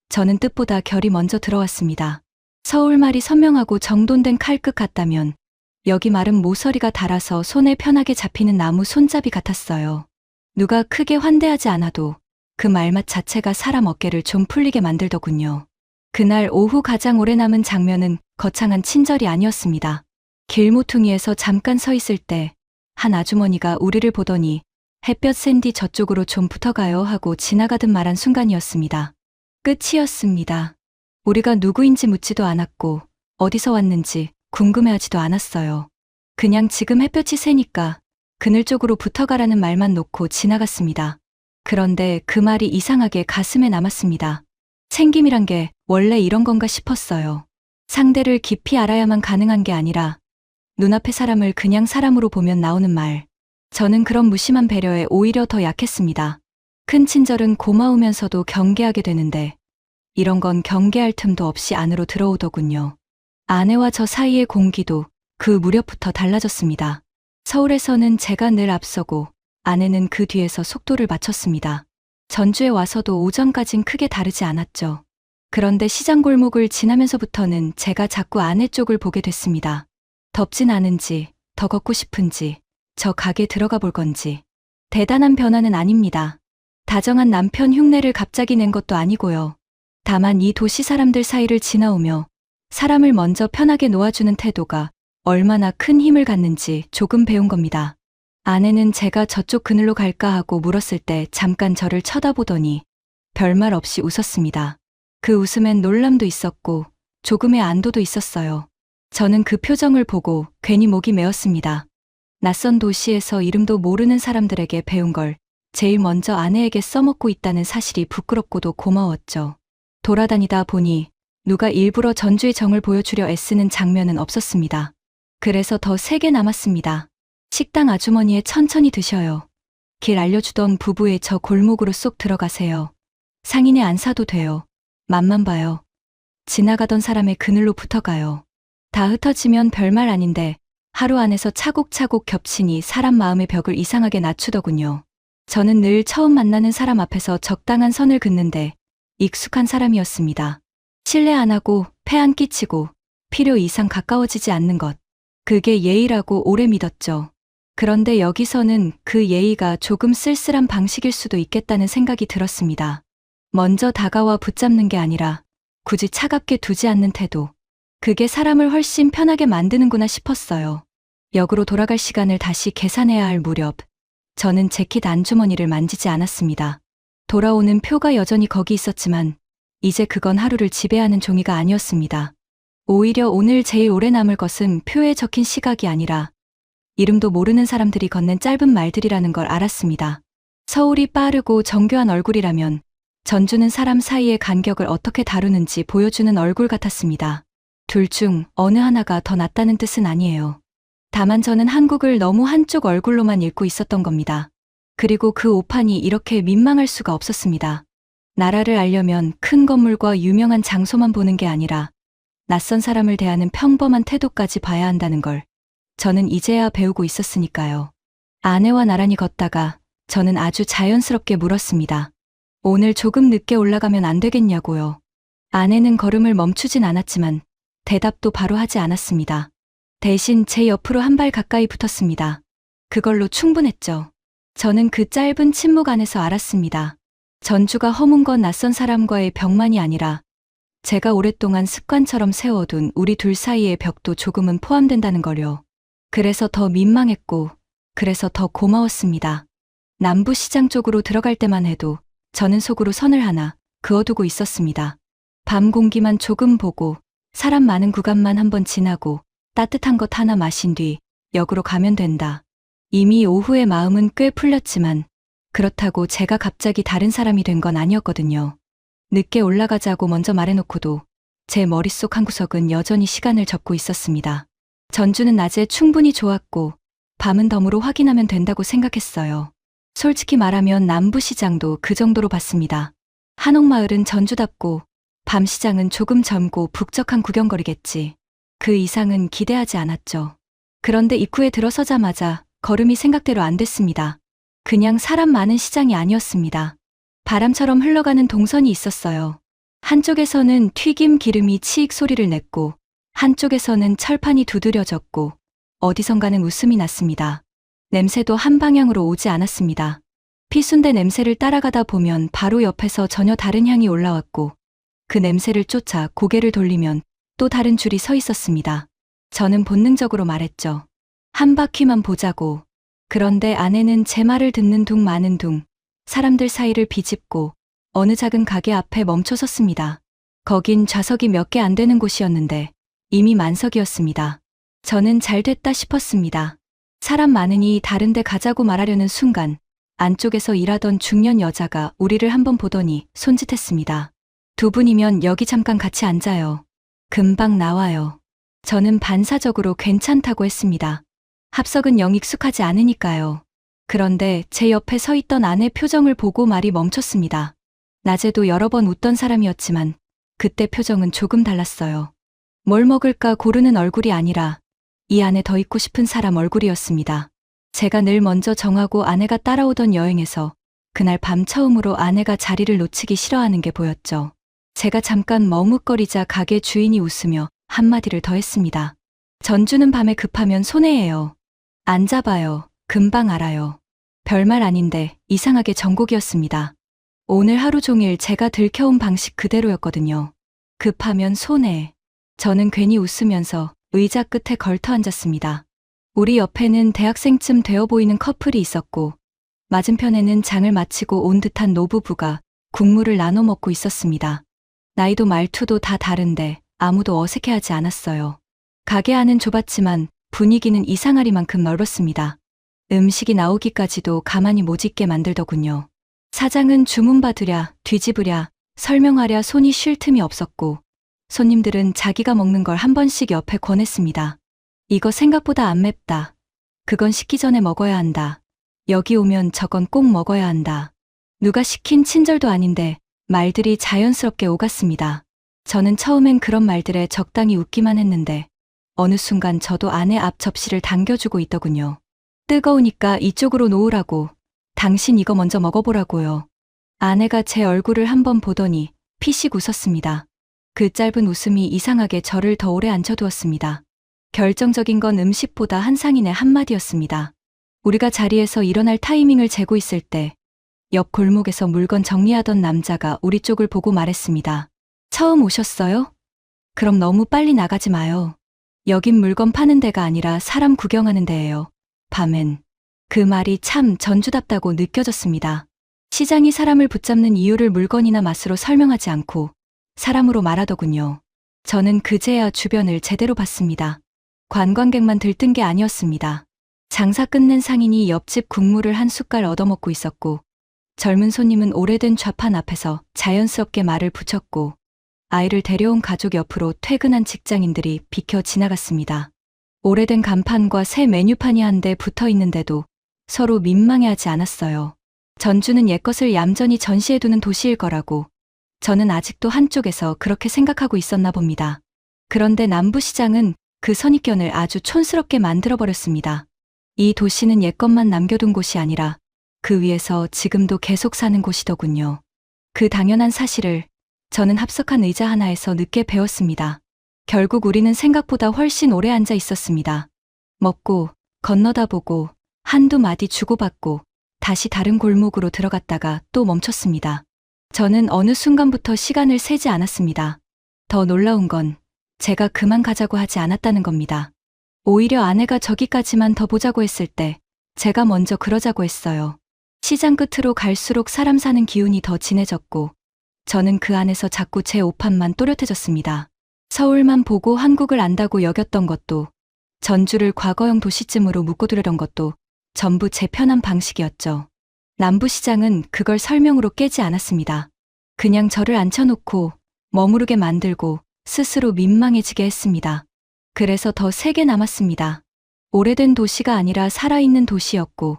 저는 뜻보다 결이 먼저 들어왔습니다. 서울말이 선명하고 정돈된 칼끝 같다면 여기 말은 모서리가 달아서 손에 편하게 잡히는 나무 손잡이 같았어요. 누가 크게 환대하지 않아도 그 말맛 자체가 사람 어깨를 좀 풀리게 만들더군요. 그날 오후 가장 오래 남은 장면은 거창한 친절이 아니었습니다. 길모퉁이에서 잠깐 서 있을 때 한 아주머니가 우리를 보더니 햇볕 센 뒤 저쪽으로 좀 붙어가요 하고 지나가듯 말한 순간이었습니다. 끝이었습니다. 우리가 누구인지 묻지도 않았고 어디서 왔는지 궁금해하지도 않았어요. 그냥 지금 햇볕이 세니까 그늘 쪽으로 붙어가라는 말만 놓고 지나갔습니다. 그런데 그 말이 이상하게 가슴에 남았습니다. 챙김이란 게 원래 이런 건가 싶었어요. 상대를 깊이 알아야만 가능한 게 아니라 눈앞의 사람을 그냥 사람으로 보면 나오는 말. 저는 그런 무심한 배려에 오히려 더 약했습니다. 큰 친절은 고마우면서도 경계하게 되는데 이런 건 경계할 틈도 없이 안으로 들어오더군요. 아내와 저 사이의 공기도 그 무렵부터 달라졌습니다. 서울에서는 제가 늘 앞서고 아내는 그 뒤에서 속도를 맞췄습니다. 전주에 와서도 오전까진 크게 다르지 않았죠. 그런데 시장 골목을 지나면서부터는 제가 자꾸 아내 쪽을 보게 됐습니다. 덥진 않은지, 더 걷고 싶은지, 저 가게 들어가 볼 건지. 대단한 변화는 아닙니다. 다정한 남편 흉내를 갑자기 낸 것도 아니고요. 다만 이 도시 사람들 사이를 지나오며 사람을 먼저 편하게 놓아주는 태도가 얼마나 큰 힘을 갖는지 조금 배운 겁니다. 아내는 제가 저쪽 그늘로 갈까 하고 물었을 때 잠깐 저를 쳐다보더니 별말 없이 웃었습니다. 그 웃음엔 놀람도 있었고 조금의 안도도 있었어요. 저는 그 표정을 보고 괜히 목이 메었습니다. 낯선 도시에서 이름도 모르는 사람들에게 배운 걸 제일 먼저 아내에게 써먹고 있다는 사실이 부끄럽고도 고마웠죠. 돌아다니다 보니 누가 일부러 전주의 정을 보여주려 애쓰는 장면은 없었습니다. 그래서 더 세게 남았습니다. 식당 아주머니의 천천히 드셔요. 길 알려주던 부부의 저 골목으로 쏙 들어가세요. 상인에 안 사도 돼요. 맛만 봐요. 지나가던 사람의 그늘로 붙어가요. 다 흩어지면 별말 아닌데 하루 안에서 차곡차곡 겹치니 사람 마음의 벽을 이상하게 낮추더군요. 저는 늘 처음 만나는 사람 앞에서 적당한 선을 긋는데 익숙한 사람이었습니다. 신뢰 안 하고 폐 안 끼치고 필요 이상 가까워지지 않는 것. 그게 예의라고 오래 믿었죠. 그런데 여기서는 그 예의가 조금 쓸쓸한 방식일 수도 있겠다는 생각이 들었습니다. 먼저 다가와 붙잡는 게 아니라 굳이 차갑게 두지 않는 태도. 그게 사람을 훨씬 편하게 만드는구나 싶었어요. 역으로 돌아갈 시간을 다시 계산해야 할 무렵, 저는 재킷 안주머니를 만지지 않았습니다. 돌아오는 표가 여전히 거기 있었지만 이제 그건 하루를 지배하는 종이가 아니었습니다. 오히려 오늘 제일 오래 남을 것은 표에 적힌 시각이 아니라 이름도 모르는 사람들이 건넨 짧은 말들이라는 걸 알았습니다. 서울이 빠르고 정교한 얼굴이라면 전주는 사람 사이의 간격을 어떻게 다루는지 보여주는 얼굴 같았습니다. 둘 중 어느 하나가 더 낫다는 뜻은 아니에요. 다만 저는 한국을 너무 한쪽 얼굴로만 읽고 있었던 겁니다. 그리고 그 오판이 이렇게 민망할 수가 없었습니다. 나라를 알려면 큰 건물과 유명한 장소만 보는 게 아니라 낯선 사람을 대하는 평범한 태도까지 봐야 한다는 걸 저는 이제야 배우고 있었으니까요. 아내와 나란히 걷다가 저는 아주 자연스럽게 물었습니다. 오늘 조금 늦게 올라가면 안 되겠냐고요. 아내는 걸음을 멈추진 않았지만 대답도 바로 하지 않았습니다. 대신 제 옆으로 한 발 가까이 붙었습니다. 그걸로 충분했죠. 저는 그 짧은 침묵 안에서 알았습니다. 전주가 허문 건 낯선 사람과의 벽만이 아니라 제가 오랫동안 습관처럼 세워둔 우리 둘 사이의 벽도 조금은 포함된다는 걸요. 그래서 더 민망했고, 그래서 더 고마웠습니다. 남부시장 쪽으로 들어갈 때만 해도 저는 속으로 선을 하나 그어두고 있었습니다. 밤 공기만 조금 보고 사람 많은 구간만 한번 지나고 따뜻한 것 하나 마신 뒤 역으로 가면 된다. 이미 오후에 마음은 꽤 풀렸지만 그렇다고 제가 갑자기 다른 사람이 된 건 아니었거든요. 늦게 올라가자고 먼저 말해놓고도 제 머릿속 한 구석은 여전히 시간을 접고 있었습니다. 전주는 낮에 충분히 좋았고 밤은 덤으로 확인하면 된다고 생각했어요. 솔직히 말하면 남부시장도 그 정도로 봤습니다. 한옥마을은 전주답고 밤시장은 조금 젊고 북적한 구경거리겠지. 그 이상은 기대하지 않았죠. 그런데 입구에 들어서자마자 걸음이 생각대로 안 됐습니다. 그냥 사람 많은 시장이 아니었습니다. 바람처럼 흘러가는 동선이 있었어요. 한쪽에서는 튀김 기름이 치익 소리를 냈고 한쪽에서는 철판이 두드려졌고 어디선가는 웃음이 났습니다. 냄새도 한 방향으로 오지 않았습니다. 피순대 냄새를 따라가다 보면 바로 옆에서 전혀 다른 향이 올라왔고 그 냄새를 쫓아 고개를 돌리면 또 다른 줄이 서 있었습니다. 저는 본능적으로 말했죠. 한 바퀴만 보자고. 그런데 아내는 제 말을 듣는 둥 마는 둥 사람들 사이를 비집고 어느 작은 가게 앞에 멈춰 섰습니다. 거긴 좌석이 몇 개 안 되는 곳이었는데 이미 만석이었습니다. 저는 잘 됐다 싶었습니다. 사람 많으니 다른 데 가자고 말하려는 순간 안쪽에서 일하던 중년 여자가 우리를 한번 보더니 손짓했습니다. 두 분이면 여기 잠깐 같이 앉아요. 금방 나와요. 저는 반사적으로 괜찮다고 했습니다. 합석은 영 익숙하지 않으니까요. 그런데 제 옆에 서 있던 아내 표정을 보고 말이 멈췄습니다. 낮에도 여러 번 웃던 사람이었지만 그때 표정은 조금 달랐어요. 뭘 먹을까 고르는 얼굴이 아니라 이 안에 더 있고 싶은 사람 얼굴이었습니다. 제가 늘 먼저 정하고 아내가 따라오던 여행에서 그날 밤 처음으로 아내가 자리를 놓치기 싫어하는 게 보였죠. 제가 잠깐 머뭇거리자 가게 주인이 웃으며 한마디를 더 했습니다. 전주는 밤에 급하면 손해예요. 앉아봐요. 금방 알아요. 별말 아닌데 이상하게 정곡이었습니다. 오늘 하루 종일 제가 들켜온 방식 그대로였거든요. 급하면 손해. 저는 괜히 웃으면서 의자 끝에 걸터 앉았습니다. 우리 옆에는 대학생쯤 되어 보이는 커플이 있었고 맞은편에는 장을 마치고 온 듯한 노부부가 국물을 나눠 먹고 있었습니다. 나이도 말투도 다 다른데 아무도 어색해하지 않았어요. 가게 안은 좁았지만 분위기는 이상하리만큼 넓었습니다. 음식이 나오기까지도 가만히 못 있게 만들더군요. 사장은 주문받으랴, 뒤집으랴, 설명하랴 손이 쉴 틈이 없었고 손님들은 자기가 먹는 걸 한 번씩 옆에 권했습니다. 이거 생각보다 안 맵다. 그건 식기 전에 먹어야 한다. 여기 오면 저건 꼭 먹어야 한다. 누가 시킨 친절도 아닌데 말들이 자연스럽게 오갔습니다. 저는 처음엔 그런 말들에 적당히 웃기만 했는데 어느 순간 저도 아내 앞 접시를 당겨주고 있더군요. 뜨거우니까 이쪽으로 놓으라고. 당신 이거 먼저 먹어보라고요. 아내가 제 얼굴을 한번 보더니 피식 웃었습니다. 그 짧은 웃음이 이상하게 저를 더 오래 앉혀두었습니다. 결정적인 건 음식보다 한 상인의 한마디였습니다. 우리가 자리에서 일어날 타이밍을 재고 있을 때 옆 골목에서 물건 정리하던 남자가 우리 쪽을 보고 말했습니다. 처음 오셨어요? 그럼 너무 빨리 나가지 마요. 여긴 물건 파는 데가 아니라 사람 구경하는 데예요. 밤엔. 그 말이 참 전주답다고 느껴졌습니다. 시장이 사람을 붙잡는 이유를 물건이나 맛으로 설명하지 않고 사람으로 말하더군요. 저는 그제야 주변을 제대로 봤습니다. 관광객만 들뜬 게 아니었습니다. 장사 끝낸 상인이 옆집 국물을 한 숟갈 얻어먹고 있었고, 젊은 손님은 오래된 좌판 앞에서 자연스럽게 말을 붙였고, 아이를 데려온 가족 옆으로 퇴근한 직장인들이 비켜 지나갔습니다. 오래된 간판과 새 메뉴판이 한 대 붙어 있는데도 서로 민망해하지 않았어요. 전주는 옛것을 얌전히 전시해두는 도시일 거라고 저는 아직도 한쪽에서 그렇게 생각하고 있었나 봅니다. 그런데 남부시장은 그 선입견을 아주 촌스럽게 만들어버렸습니다. 이 도시는 옛것만 남겨둔 곳이 아니라 그 위에서 지금도 계속 사는 곳이더군요. 그 당연한 사실을 저는 합석한 의자 하나에서 늦게 배웠습니다. 결국 우리는 생각보다 훨씬 오래 앉아 있었습니다. 먹고, 건너다 보고, 한두 마디 주고받고, 다시 다른 골목으로 들어갔다가 또 멈췄습니다. 저는 어느 순간부터 시간을 세지 않았습니다. 더 놀라운 건 제가 그만 가자고 하지 않았다는 겁니다. 오히려 아내가 저기까지만 더 보자고 했을 때 제가 먼저 그러자고 했어요. 시장 끝으로 갈수록 사람 사는 기운이 더 진해졌고 저는 그 안에서 자꾸 제 오판만 또렷해졌습니다. 서울만 보고 한국을 안다고 여겼던 것도, 전주를 과거형 도시쯤으로 묶어두려던 것도 전부 제 편한 방식이었죠. 남부시장은 그걸 설명으로 깨지 않았습니다. 그냥 저를 앉혀놓고 머무르게 만들고 스스로 민망해지게 했습니다. 그래서 더 세게 남았습니다. 오래된 도시가 아니라 살아있는 도시였고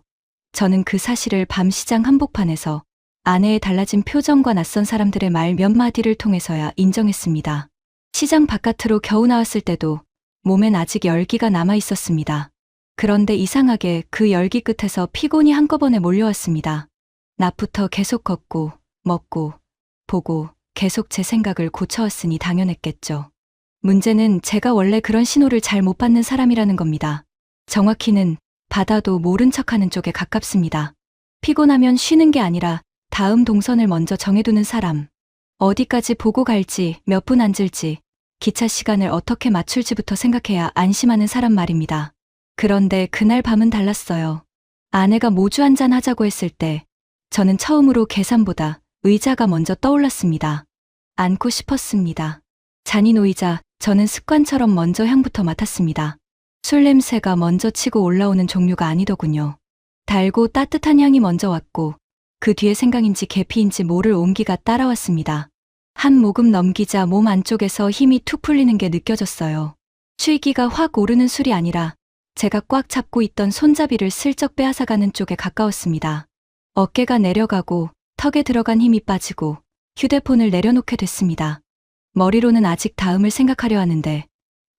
저는 그 사실을 밤시장 한복판에서 아내의 달라진 표정과 낯선 사람들의 말 몇 마디를 통해서야 인정했습니다. 시장 바깥으로 겨우 나왔을 때도 몸엔 아직 열기가 남아 있었습니다. 그런데 이상하게 그 열기 끝에서 피곤이 한꺼번에 몰려왔습니다. 낮부터 계속 걷고, 먹고, 보고 계속 제 생각을 고쳐왔으니 당연했겠죠. 문제는 제가 원래 그런 신호를 잘 못 받는 사람이라는 겁니다. 정확히는 받아도 모른 척하는 쪽에 가깝습니다. 피곤하면 쉬는 게 아니라 다음 동선을 먼저 정해두는 사람. 어디까지 보고 갈지, 몇 분 앉을지, 기차 시간을 어떻게 맞출지부터 생각해야 안심하는 사람 말입니다. 그런데 그날 밤은 달랐어요. 아내가 모주 한잔 하자고 했을 때 저는 처음으로 계산보다 의자가 먼저 떠올랐습니다. 앉고 싶었습니다. 잔인 오이자 저는 습관처럼 먼저 향부터 맡았습니다. 술 냄새가 먼저 치고 올라오는 종류가 아니더군요. 달고 따뜻한 향이 먼저 왔고 그 뒤에 생강인지 계피인지 모를 온기가 따라왔습니다. 한 모금 넘기자 몸 안쪽에서 힘이 툭 풀리는 게 느껴졌어요. 취기가 확 오르는 술이 아니라 제가 꽉 잡고 있던 손잡이를 슬쩍 빼앗아가는 쪽에 가까웠습니다. 어깨가 내려가고 턱에 들어간 힘이 빠지고 휴대폰을 내려놓게 됐습니다. 머리로는 아직 다음을 생각하려 하는데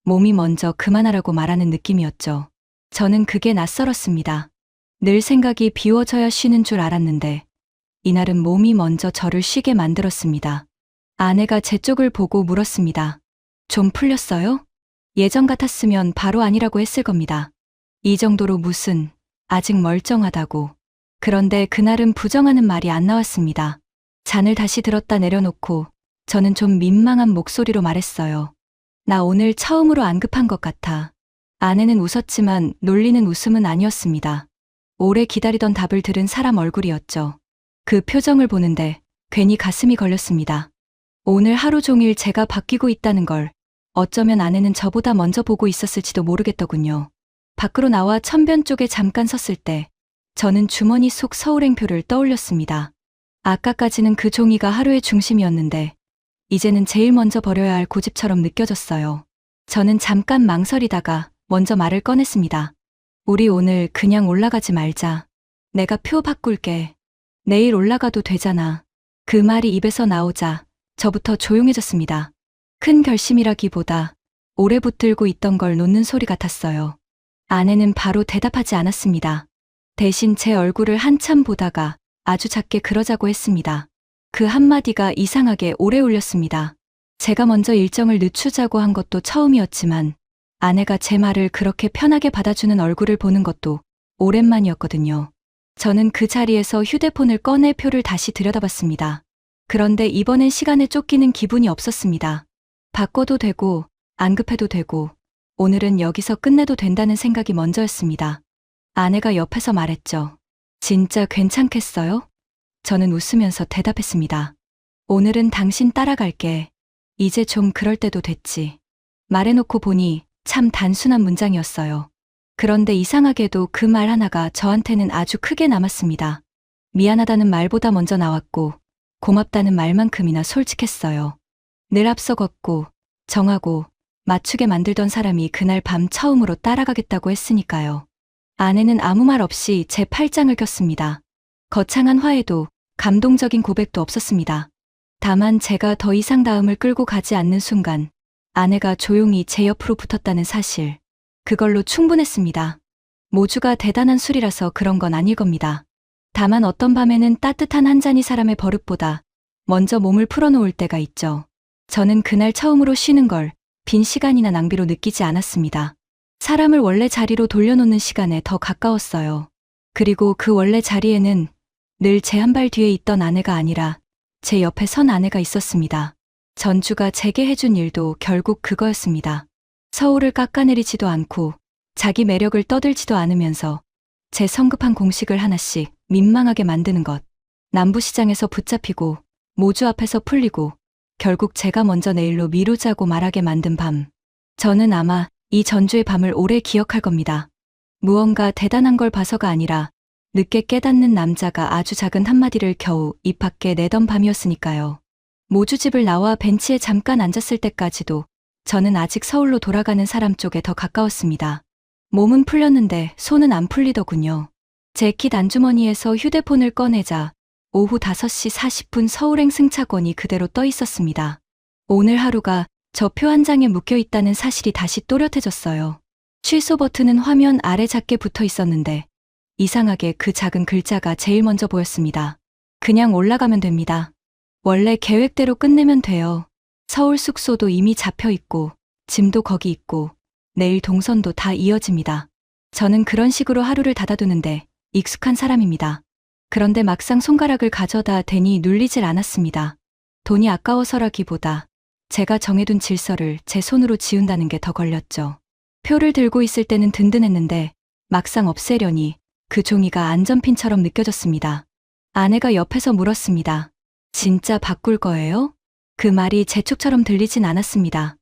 몸이 먼저 그만하라고 말하는 느낌이었죠. 저는 그게 낯설었습니다. 늘 생각이 비워져야 쉬는 줄 알았는데 이날은 몸이 먼저 저를 쉬게 만들었습니다. 아내가 제 쪽을 보고 물었습니다. 좀 풀렸어요? 예전 같았으면 바로 아니라고 했을 겁니다. 이 정도로 무슨, 아직 멀쩡하다고. 그런데 그날은 부정하는 말이 안 나왔습니다. 잔을 다시 들었다 내려놓고 저는 좀 민망한 목소리로 말했어요. 나 오늘 처음으로 안 급한 것 같아. 아내는 웃었지만 놀리는 웃음은 아니었습니다. 오래 기다리던 답을 들은 사람 얼굴이었죠. 그 표정을 보는데 괜히 가슴이 걸렸습니다. 오늘 하루 종일 제가 바뀌고 있다는 걸 어쩌면 아내는 저보다 먼저 보고 있었을지도 모르겠더군요. 밖으로 나와 천변 쪽에 잠깐 섰을 때 저는 주머니 속 서울행표를 떠올렸습니다. 아까까지는 그 종이가 하루의 중심이었는데 이제는 제일 먼저 버려야 할 고집처럼 느껴졌어요. 저는 잠깐 망설이다가 먼저 말을 꺼냈습니다. 우리 오늘 그냥 올라가지 말자. 내가 표 바꿀게. 내일 올라가도 되잖아. 그 말이 입에서 나오자 저부터 조용해졌습니다. 큰 결심이라기보다 오래 붙들고 있던 걸 놓는 소리 같았어요. 아내는 바로 대답하지 않았습니다. 대신 제 얼굴을 한참 보다가 아주 작게 그러자고 했습니다. 그 한마디가 이상하게 오래 울렸습니다. 제가 먼저 일정을 늦추자고 한 것도 처음이었지만 아내가 제 말을 그렇게 편하게 받아주는 얼굴을 보는 것도 오랜만이었거든요. 저는 그 자리에서 휴대폰을 꺼내 표를 다시 들여다봤습니다. 그런데 이번엔 시간에 쫓기는 기분이 없었습니다. 바꿔도 되고 안 급해도 되고 오늘은 여기서 끝내도 된다는 생각이 먼저였습니다. 아내가 옆에서 말했죠. 진짜 괜찮겠어요? 저는 웃으면서 대답했습니다. 오늘은 당신 따라갈게. 이제 좀 그럴 때도 됐지. 말해놓고 보니 참 단순한 문장이었어요. 그런데 이상하게도 그 말 하나가 저한테는 아주 크게 남았습니다. 미안하다는 말보다 먼저 나왔고 고맙다는 말만큼이나 솔직했어요. 늘 앞서 걷고 정하고 맞추게 만들던 사람이 그날 밤 처음으로 따라가겠다고 했으니까요. 아내는 아무 말 없이 제 팔짱을 꼈습니다. 거창한 화해도 감동적인 고백도 없었습니다. 다만 제가 더 이상 다음을 끌고 가지 않는 순간 아내가 조용히 제 옆으로 붙었다는 사실. 그걸로 충분했습니다. 모주가 대단한 술이라서 그런 건 아닐 겁니다. 다만 어떤 밤에는 따뜻한 한 잔이 사람의 버릇보다 먼저 몸을 풀어놓을 때가 있죠. 저는 그날 처음으로 쉬는 걸 빈 시간이나 낭비로 느끼지 않았습니다. 사람을 원래 자리로 돌려놓는 시간에 더 가까웠어요. 그리고 그 원래 자리에는 늘 제 한 발 뒤에 있던 아내가 아니라 제 옆에 선 아내가 있었습니다. 전주가 제게 해준 일도 결국 그거였습니다. 서울을 깎아내리지도 않고 자기 매력을 떠들지도 않으면서 제 성급한 공식을 하나씩 민망하게 만드는 것. 남부시장에서 붙잡히고 모주 앞에서 풀리고 결국 제가 먼저 내일로 미루자고 말하게 만든 밤. 저는 아마 이 전주의 밤을 오래 기억할 겁니다. 무언가 대단한 걸 봐서가 아니라 늦게 깨닫는 남자가 아주 작은 한마디를 겨우 입 밖에 내던 밤이었으니까요. 모주집을 나와 벤치에 잠깐 앉았을 때까지도 저는 아직 서울로 돌아가는 사람 쪽에 더 가까웠습니다. 몸은 풀렸는데 손은 안 풀리더군요. 재킷 안주머니에서 휴대폰을 꺼내자 오후 5시 40분 서울행 승차권이 그대로 떠 있었습니다. 오늘 하루가 저 표 한 장에 묶여 있다는 사실이 다시 또렷해졌어요. 취소 버튼은 화면 아래 작게 붙어 있었는데 이상하게 그 작은 글자가 제일 먼저 보였습니다. 그냥 올라가면 됩니다. 원래 계획대로 끝내면 돼요. 서울 숙소도 이미 잡혀 있고 짐도 거기 있고 내일 동선도 다 이어집니다. 저는 그런 식으로 하루를 닫아두는데 익숙한 사람입니다. 그런데 막상 손가락을 가져다 대니 눌리질 않았습니다. 돈이 아까워서라기보다 제가 정해둔 질서를 제 손으로 지운다는 게 더 걸렸죠. 표를 들고 있을 때는 든든했는데 막상 없애려니 그 종이가 안전핀처럼 느껴졌습니다. 아내가 옆에서 물었습니다. 진짜 바꿀 거예요? 그 말이 재촉처럼 들리진 않았습니다.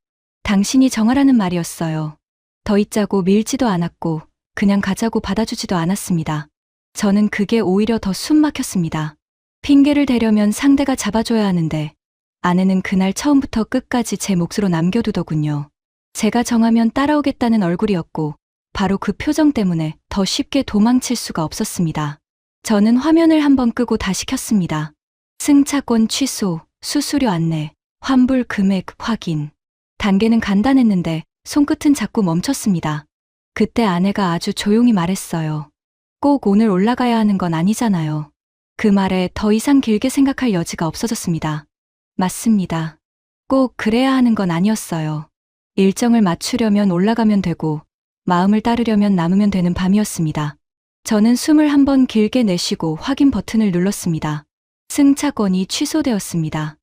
당신이 정하라는 말이었어요. 더 있자고 밀지도 않았고 그냥 가자고 받아주지도 않았습니다. 저는 그게 오히려 더 숨 막혔습니다. 핑계를 대려면 상대가 잡아줘야 하는데 아내는 그날 처음부터 끝까지 제 몫으로 남겨두더군요. 제가 정하면 따라오겠다는 얼굴이었고 바로 그 표정 때문에 더 쉽게 도망칠 수가 없었습니다. 저는 화면을 한번 끄고 다시 켰습니다. 승차권 취소, 수수료 안내, 환불 금액 확인. 단계는 간단했는데 손끝은 자꾸 멈췄습니다. 그때 아내가 아주 조용히 말했어요. 꼭 오늘 올라가야 하는 건 아니잖아요. 그 말에 더 이상 길게 생각할 여지가 없어졌습니다. 맞습니다. 꼭 그래야 하는 건 아니었어요. 일정을 맞추려면 올라가면 되고 마음을 따르려면 남으면 되는 밤이었습니다. 저는 숨을 한번 길게 내쉬고 확인 버튼을 눌렀습니다. 승차권이 취소되었습니다.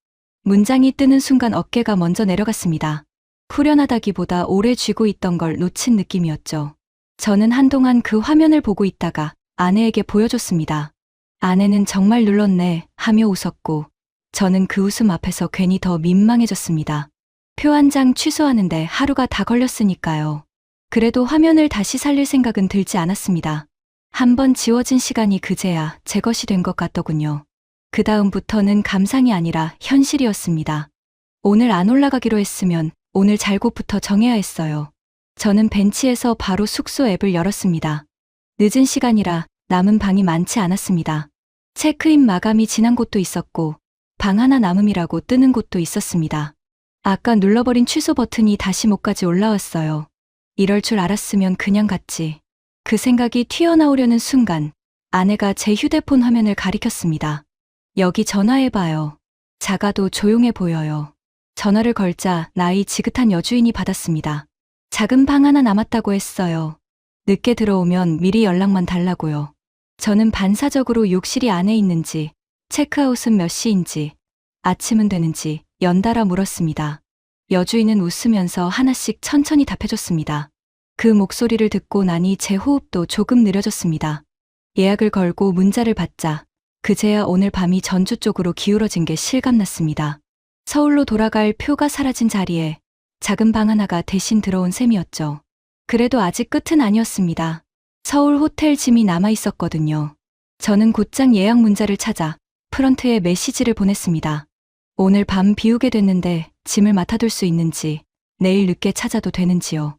문장이 뜨는 순간 어깨가 먼저 내려갔습니다. 후련하다기보다 오래 쥐고 있던 걸 놓친 느낌이었죠. 저는 한동안 그 화면을 보고 있다가 아내에게 보여줬습니다. 아내는 정말 눌렀네 하며 웃었고 저는 그 웃음 앞에서 괜히 더 민망해졌습니다. 표 한 장 취소하는데 하루가 다 걸렸으니까요. 그래도 화면을 다시 살릴 생각은 들지 않았습니다. 한번 지워진 시간이 그제야 제 것이 된 것 같더군요. 그 다음부터는 감상이 아니라 현실이었습니다. 오늘 안 올라가기로 했으면 오늘 잘곳부터 정해야 했어요. 저는 벤치에서 바로 숙소 앱을 열었습니다. 늦은 시간이라 남은 방이 많지 않았습니다. 체크인 마감이 지난 곳도 있었고 방 하나 남음이라고 뜨는 곳도 있었습니다. 아까 눌러버린 취소 버튼이 다시 목까지 올라왔어요. 이럴 줄 알았으면 그냥 갔지. 그 생각이 튀어나오려는 순간 아내가 제 휴대폰 화면을 가리켰습니다. 여기 전화해봐요. 작아도 조용해 보여요. 전화를 걸자 나이 지긋한 여주인이 받았습니다. 작은 방 하나 남았다고 했어요. 늦게 들어오면 미리 연락만 달라고요. 저는 반사적으로 욕실이 안에 있는지, 체크아웃은 몇 시인지, 아침은 되는지 연달아 물었습니다. 여주인은 웃으면서 하나씩 천천히 답해줬습니다. 그 목소리를 듣고 나니 제 호흡도 조금 느려졌습니다. 예약을 걸고 문자를 받자 그제야 오늘 밤이 전주 쪽으로 기울어진 게 실감났습니다. 서울로 돌아갈 표가 사라진 자리에 작은 방 하나가 대신 들어온 셈이었죠. 그래도 아직 끝은 아니었습니다. 서울 호텔 짐이 남아 있었거든요. 저는 곧장 예약 문자를 찾아 프런트에 메시지를 보냈습니다. 오늘 밤 비우게 됐는데 짐을 맡아둘 수 있는지, 내일 늦게 찾아도 되는지요.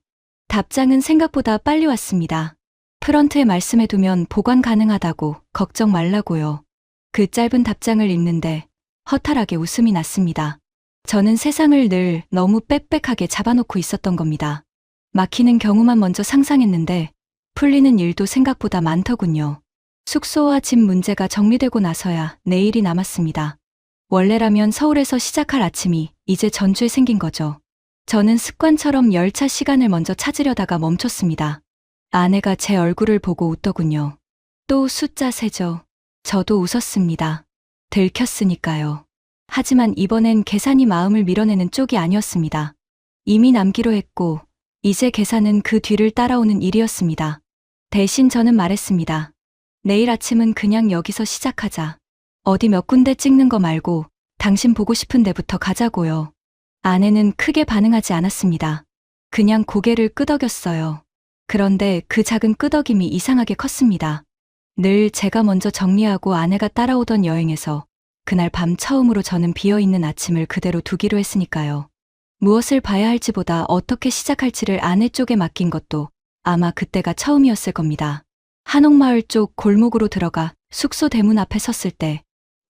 답장은 생각보다 빨리 왔습니다. 프런트에 말씀해두면 보관 가능하다고 걱정 말라고요. 그 짧은 답장을 읽는데 허탈하게 웃음이 났습니다. 저는 세상을 늘 너무 빽빽하게 잡아놓고 있었던 겁니다. 막히는 경우만 먼저 상상했는데 풀리는 일도 생각보다 많더군요. 숙소와 집 문제가 정리되고 나서야 내일이 남았습니다. 원래라면 서울에서 시작할 아침이 이제 전주에 생긴 거죠. 저는 습관처럼 열차 시간을 먼저 찾으려다가 멈췄습니다. 아내가 제 얼굴을 보고 웃더군요. 또 숫자 세죠. 저도 웃었습니다. 들켰으니까요. 하지만 이번엔 계산이 마음을 밀어내는 쪽이 아니었습니다. 이미 남기로 했고 이제 계산은 그 뒤를 따라오는 일이었습니다. 대신 저는 말했습니다. 내일 아침은 그냥 여기서 시작하자. 어디 몇 군데 찍는 거 말고 당신 보고 싶은 데부터 가자고요. 아내는 크게 반응하지 않았습니다. 그냥 고개를 끄덕였어요. 그런데 그 작은 끄덕임이 이상하게 컸습니다. 늘 제가 먼저 정리하고 아내가 따라오던 여행에서 그날 밤 처음으로 저는 비어있는 아침을 그대로 두기로 했으니까요. 무엇을 봐야 할지보다 어떻게 시작할지를 아내 쪽에 맡긴 것도 아마 그때가 처음이었을 겁니다. 한옥마을 쪽 골목으로 들어가 숙소 대문 앞에 섰을 때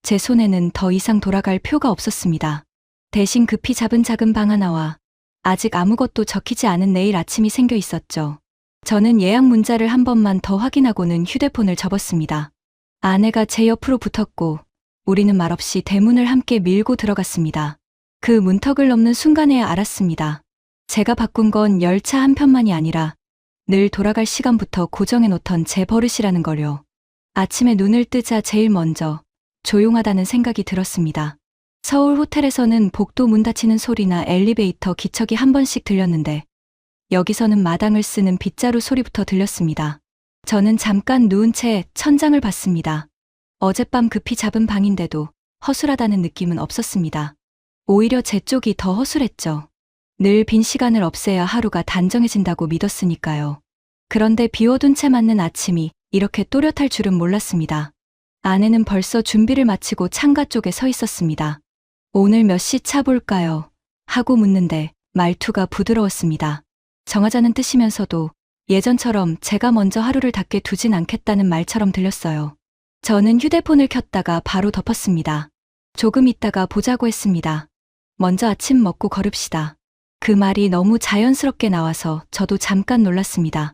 제 손에는 더 이상 돌아갈 표가 없었습니다. 대신 급히 잡은 작은 방 하나와 아직 아무것도 적히지 않은 내일 아침이 생겨 있었죠. 저는 예약 문자를 한 번만 더 확인하고는 휴대폰을 접었습니다. 아내가 제 옆으로 붙었고 우리는 말없이 대문을 함께 밀고 들어갔습니다. 그 문턱을 넘는 순간에야 알았습니다. 제가 바꾼 건 열차 한 편만이 아니라 늘 돌아갈 시간부터 고정해 놓던 제 버릇이라는 걸요. 아침에 눈을 뜨자 제일 먼저 조용하다는 생각이 들었습니다. 서울 호텔에서는 복도 문 닫히는 소리나 엘리베이터 기척이 한 번씩 들렸는데 여기서는 마당을 쓰는 빗자루 소리부터 들렸습니다. 저는 잠깐 누운 채 천장을 봤습니다. 어젯밤 급히 잡은 방인데도 허술하다는 느낌은 없었습니다. 오히려 제 쪽이 더 허술했죠. 늘 빈 시간을 없애야 하루가 단정해진다고 믿었으니까요. 그런데 비워둔 채 맞는 아침이 이렇게 또렷할 줄은 몰랐습니다. 아내는 벌써 준비를 마치고 창가 쪽에 서 있었습니다. 오늘 몇 시 차 볼까요? 하고 묻는데 말투가 부드러웠습니다. 정하자는 뜻이면서도 예전처럼 제가 먼저 하루를 닿게 두진 않겠다는 말처럼 들렸어요. 저는 휴대폰을 켰다가 바로 덮었습니다. 조금 있다가 보자고 했습니다. 먼저 아침 먹고 걸읍시다. 그 말이 너무 자연스럽게 나와서 저도 잠깐 놀랐습니다.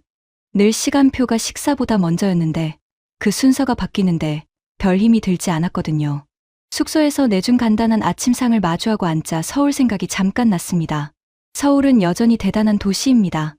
늘 시간표가 식사보다 먼저였는데 그 순서가 바뀌는데 별 힘이 들지 않았거든요. 숙소에서 내준 간단한 아침상을 마주하고 앉자 서울 생각이 잠깐 났습니다. 서울은 여전히 대단한 도시입니다.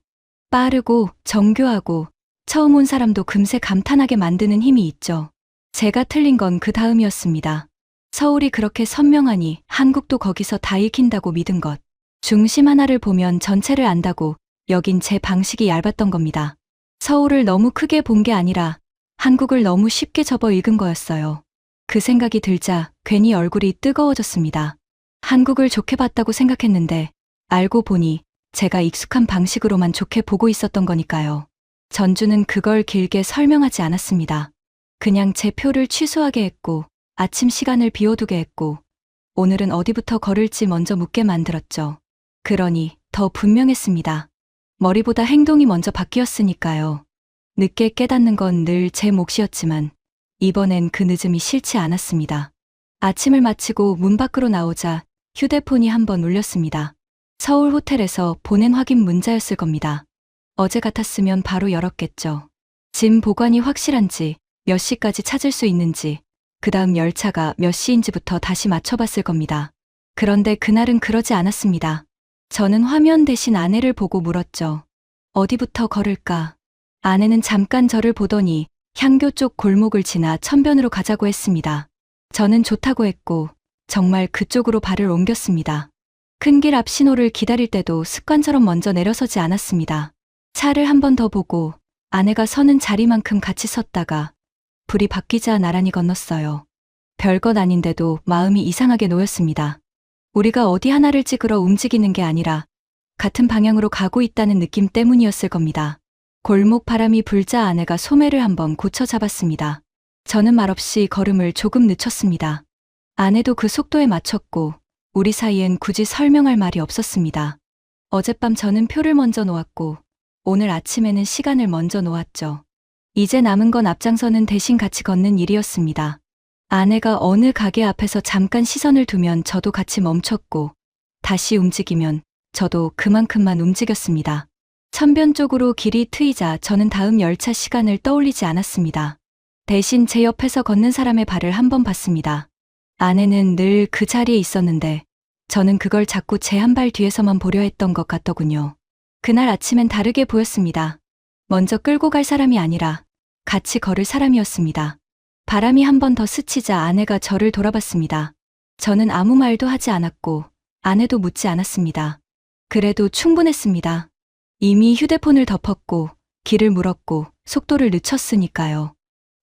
빠르고 정교하고 처음 온 사람도 금세 감탄하게 만드는 힘이 있죠. 제가 틀린 건 그 다음이었습니다. 서울이 그렇게 선명하니 한국도 거기서 다 읽힌다고 믿은 것. 중심 하나를 보면 전체를 안다고 여긴 제 방식이 얇았던 겁니다. 서울을 너무 크게 본 게 아니라 한국을 너무 쉽게 접어 읽은 거였어요. 그 생각이 들자 괜히 얼굴이 뜨거워졌습니다. 한국을 좋게 봤다고 생각했는데 알고 보니 제가 익숙한 방식으로만 좋게 보고 있었던 거니까요. 전주는 그걸 길게 설명하지 않았습니다. 그냥 제 표를 취소하게 했고 아침 시간을 비워두게 했고 오늘은 어디부터 걸을지 먼저 묻게 만들었죠. 그러니 더 분명했습니다. 머리보다 행동이 먼저 바뀌었으니까요. 늦게 깨닫는 건 늘 제 몫이었지만 이번엔 그 늦음이 싫지 않았습니다. 아침을 마치고 문 밖으로 나오자 휴대폰이 한번 울렸습니다. 서울 호텔에서 보낸 확인 문자였을 겁니다. 어제 같았으면 바로 열었겠죠. 짐 보관이 확실한지 몇 시까지 찾을 수 있는지 그 다음 열차가 몇 시인지부터 다시 맞춰봤을 겁니다. 그런데 그날은 그러지 않았습니다. 저는 화면 대신 아내를 보고 물었죠. 어디부터 걸을까? 아내는 잠깐 저를 보더니 향교 쪽 골목을 지나 천변으로 가자고 했습니다. 저는 좋다고 했고 정말 그쪽으로 발을 옮겼습니다. 큰 길 앞 신호를 기다릴 때도 습관처럼 먼저 내려서지 않았습니다. 차를 한 번 더 보고 아내가 서는 자리만큼 같이 섰다가 불이 바뀌자 나란히 건넜어요. 별것 아닌데도 마음이 이상하게 놓였습니다. 우리가 어디 하나를 찍으러 움직이는 게 아니라 같은 방향으로 가고 있다는 느낌 때문이었을 겁니다. 골목 바람이 불자 아내가 소매를 한번 고쳐 잡았습니다. 저는 말없이 걸음을 조금 늦췄습니다. 아내도 그 속도에 맞췄고 우리 사이엔 굳이 설명할 말이 없었습니다. 어젯밤 저는 표를 먼저 놓았고 오늘 아침에는 시간을 먼저 놓았죠. 이제 남은 건 앞장서는 대신 같이 걷는 일이었습니다. 아내가 어느 가게 앞에서 잠깐 시선을 두면 저도 같이 멈췄고 다시 움직이면 저도 그만큼만 움직였습니다. 천변 쪽으로 길이 트이자 저는 다음 열차 시간을 떠올리지 않았습니다. 대신 제 옆에서 걷는 사람의 발을 한번 봤습니다. 아내는 늘 그 자리에 있었는데 저는 그걸 자꾸 제 한 발 뒤에서만 보려 했던 것 같더군요. 그날 아침엔 다르게 보였습니다. 먼저 끌고 갈 사람이 아니라 같이 걸을 사람이었습니다. 바람이 한 번 더 스치자 아내가 저를 돌아봤습니다. 저는 아무 말도 하지 않았고 아내도 묻지 않았습니다. 그래도 충분했습니다. 이미 휴대폰을 덮었고 길을 물었고 속도를 늦췄으니까요.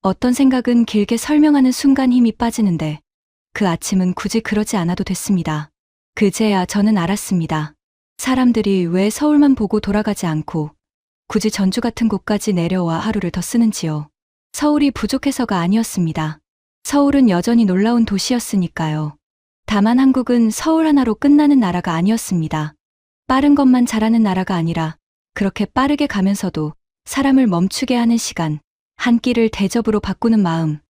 어떤 생각은 길게 설명하는 순간 힘이 빠지는데 그 아침은 굳이 그러지 않아도 됐습니다. 그제야 저는 알았습니다. 사람들이 왜 서울만 보고 돌아가지 않고 굳이 전주 같은 곳까지 내려와 하루를 더 쓰는지요. 서울이 부족해서가 아니었습니다. 서울은 여전히 놀라운 도시였으니까요. 다만 한국은 서울 하나로 끝나는 나라가 아니었습니다. 빠른 것만 잘하는 나라가 아니라 그렇게 빠르게 가면서도 사람을 멈추게 하는 시간, 한 끼를 대접으로 바꾸는 마음,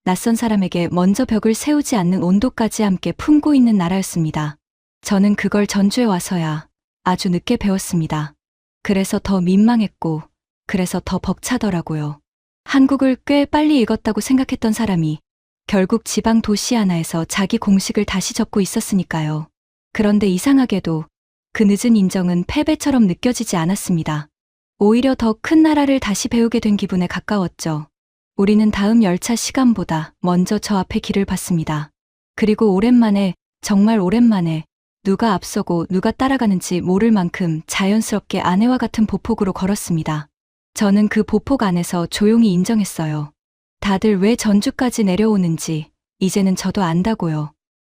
낯선 사람에게 먼저 벽을 세우지 않는 온도까지 함께 품고 있는 나라였습니다. 저는 그걸 전주에 와서야 아주 늦게 배웠습니다. 그래서 더 민망했고, 그래서 더 벅차더라고요. 한국을 꽤 빨리 읽었다고 생각했던 사람이 결국 지방 도시 하나에서 자기 공식을 다시 적고 있었으니까요. 그런데 이상하게도 그 늦은 인정은 패배처럼 느껴지지 않았습니다. 오히려 더 큰 나라를 다시 배우게 된 기분에 가까웠죠. 우리는 다음 열차 시간보다 먼저 저 앞에 길을 봤습니다. 그리고 오랜만에, 정말 오랜만에 누가 앞서고 누가 따라가는지 모를 만큼 자연스럽게 아내와 같은 보폭으로 걸었습니다. 저는 그 보폭 안에서 조용히 인정했어요. 다들 왜 전주까지 내려오는지 이제는 저도 안다고요.